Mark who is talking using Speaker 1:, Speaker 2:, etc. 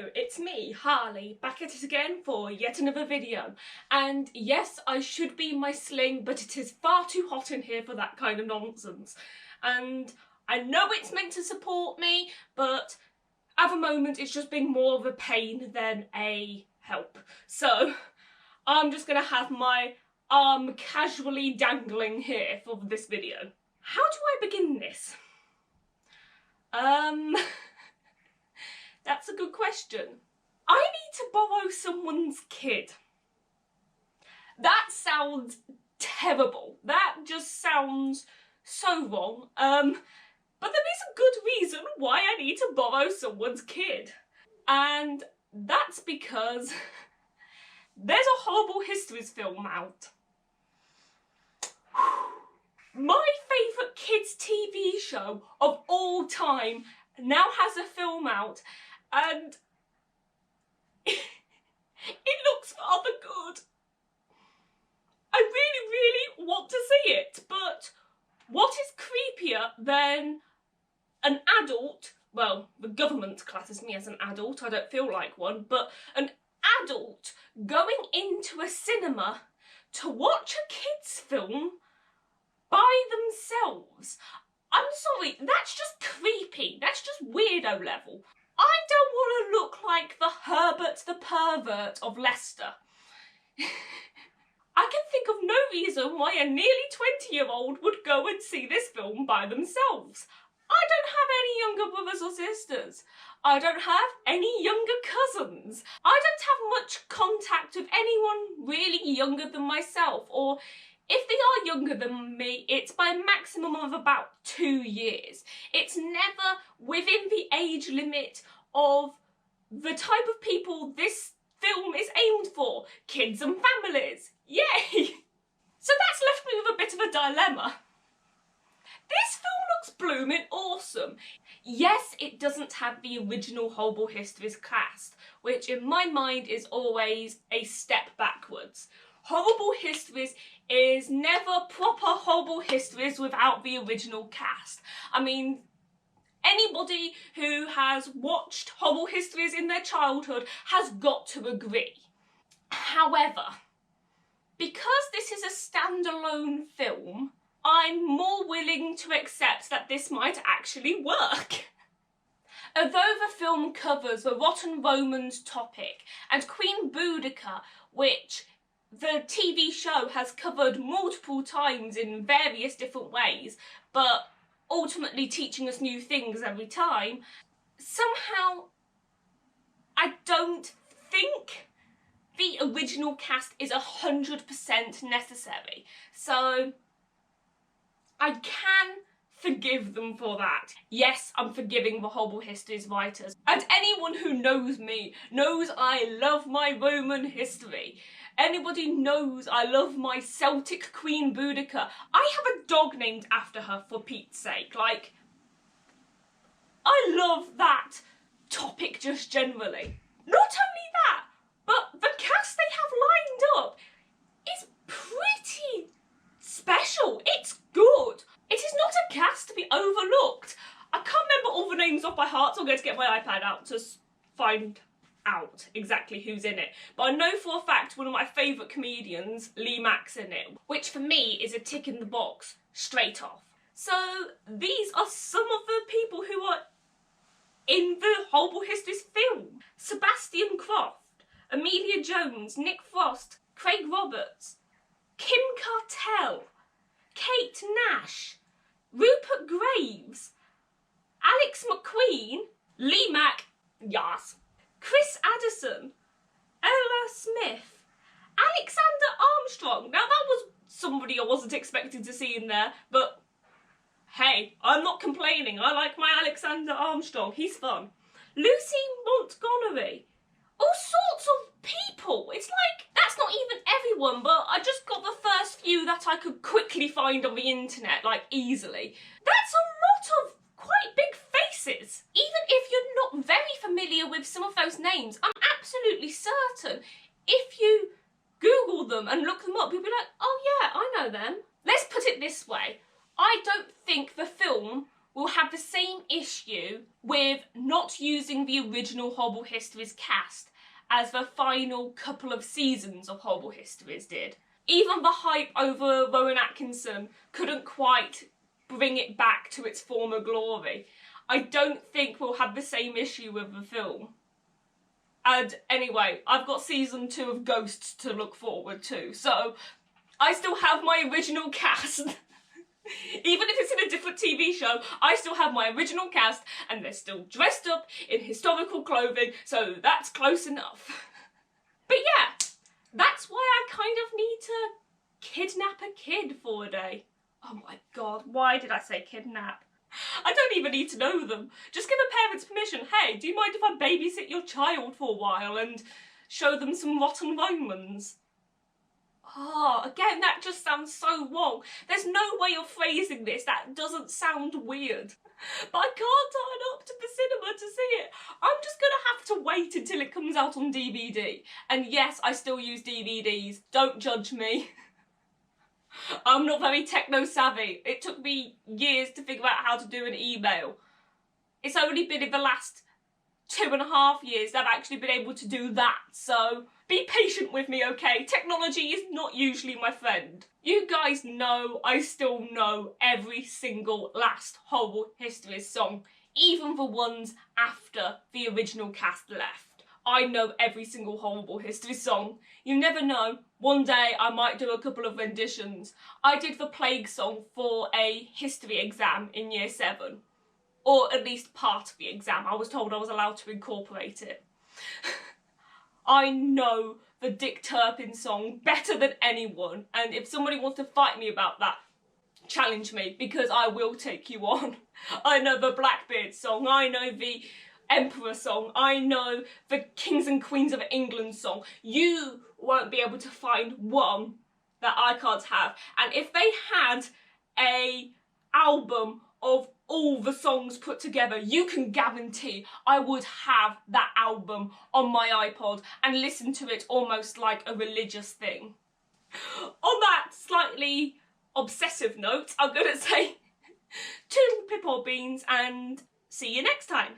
Speaker 1: Hello, it's me, Harley, back at it again for yet another video. And yes, I should be in my sling, but it is far too hot in here for that kind of nonsense. And I know it's meant to support me, but at the moment it's just been more of a pain than a help. So I'm just gonna have my arm casually dangling here for this video. How do I begin this? That's a good question. I need to borrow someone's kid. That sounds terrible. That just sounds so wrong. But there is a good reason why I need to borrow someone's kid. And that's because there's a Horrible Histories film out. My favourite kids' TV show of all time now has a film out, and it looks rather good. I really want to see it, but what is creepier than an adult, well, the government classes me as an adult, I don't feel like one, but an adult going into a cinema to watch a kids' film by themselves? I'm sorry, that's just creepy. That's just weirdo level. I don't want to look like the Herbert the pervert of Leicester. I can think of no reason why a nearly 20-year-old would go and see this film by themselves. I don't have any younger brothers or sisters. I don't have any younger cousins. I don't have much contact with anyone really younger than myself, or if they are younger than me, it's by a maximum of about 2 years. It's never within the age limit of the type of people this film is aimed for. Kids and families. Yay! So that's left me with a bit of a dilemma. This film looks blooming awesome. Yes, it doesn't have the original Horrible Histories cast, which in my mind is always a step backwards. Horrible Histories is never proper Horrible Histories without the original cast. I mean, anybody who has watched Horrible Histories in their childhood has got to agree. However, because this is a standalone film, I'm more willing to accept that this might actually work. Although the film covers the Rotten Romans topic and Queen Boudica, which the TV show has covered multiple times in various different ways, but ultimately teaching us new things every time, somehow I don't think the original cast is 100% necessary. So I can forgive them for that. Yes, I'm forgiving the Horrible Histories writers. And anyone who knows me knows I love my Roman history. Anybody knows I love my Celtic Queen Boudica. I have a dog named after her, for Pete's sake. Like, I love that topic just generally. Not only that, but the cast they have lined up is pretty special. It's good. It is not a cast to be overlooked. I can't remember all the names off by heart, so I'm going to get my iPad out to find out exactly who's in it. But I know for a fact one of my favourite comedians, Lee Mack's in it, which for me is a tick in the box straight off. So these are some of the people who are in the Horrible Histories film. Sebastian Croft, Amelia Jones, Nick Frost, Craig Roberts, Kim Cartell, Kate Nash, Rupert Graves, Alex McQueen, Lee Mack, yes, Chris Addison, Ella Smith, Alexander Armstrong. Now that was somebody I wasn't expecting to see in there, but hey, I'm not complaining. I like my Alexander Armstrong. He's fun. Lucy Montgomery. All sorts of people. It's like, that's not even everyone, but I just got the first few that I could quickly find on the internet, like easily. That's a lot of quite big faces. Even if you're not very familiar with some of those names, I'm absolutely certain if you Google them and look them up, you'll be like, oh yeah, I know them. Let's put it this way. I don't think the film will have the same issue with not using the original Horrible Histories cast as the final couple of seasons of Horrible Histories did. Even the hype over Rowan Atkinson couldn't quite bring it back to its former glory. I don't think we'll have the same issue with the film. And anyway, I've got season 2 of Ghosts to look forward to, so I still have my original cast. Even if it's in a different TV show, I still have my original cast and they're still dressed up in historical clothing, so that's close enough. But yeah, that's why I kind of need to kidnap a kid for a day. Oh my god, why did I say kidnap? I don't even need to know them. Just give a parent's permission. Hey, do you mind if I babysit your child for a while and show them some Rotten Romans? Oh, again, that just sounds so wrong. There's no way of phrasing this that doesn't sound weird. But I can't turn up to the cinema to see it. I'm just gonna have to wait until it comes out on DVD. And yes, I still use DVDs. Don't judge me. I'm not very techno-savvy. It took me years to figure out how to do an email. It's only been in the last 2.5 years that I've actually been able to do that, so be patient with me, okay? Technology is not usually my friend. You guys know I still know every single last Horrible Histories song, even the ones after the original cast left. I know every single Horrible Histories song. You never know, one day I might do a couple of renditions. I did the Plague song for a history exam in year 7. Or at least part of the exam. I was told I was allowed to incorporate it. I know the Dick Turpin song better than anyone, and if somebody wants to fight me about that, challenge me, because I will take you on. I know the Blackbeard song, I know the Emperor song, I know the Kings and Queens of England song. You won't be able to find one that I can't have. And if they had a album of all the songs put together, you can guarantee I would have that album on my iPod and listen to it almost like a religious thing. On that slightly obsessive note, I'm gonna say toodle pip or beans and see you next time.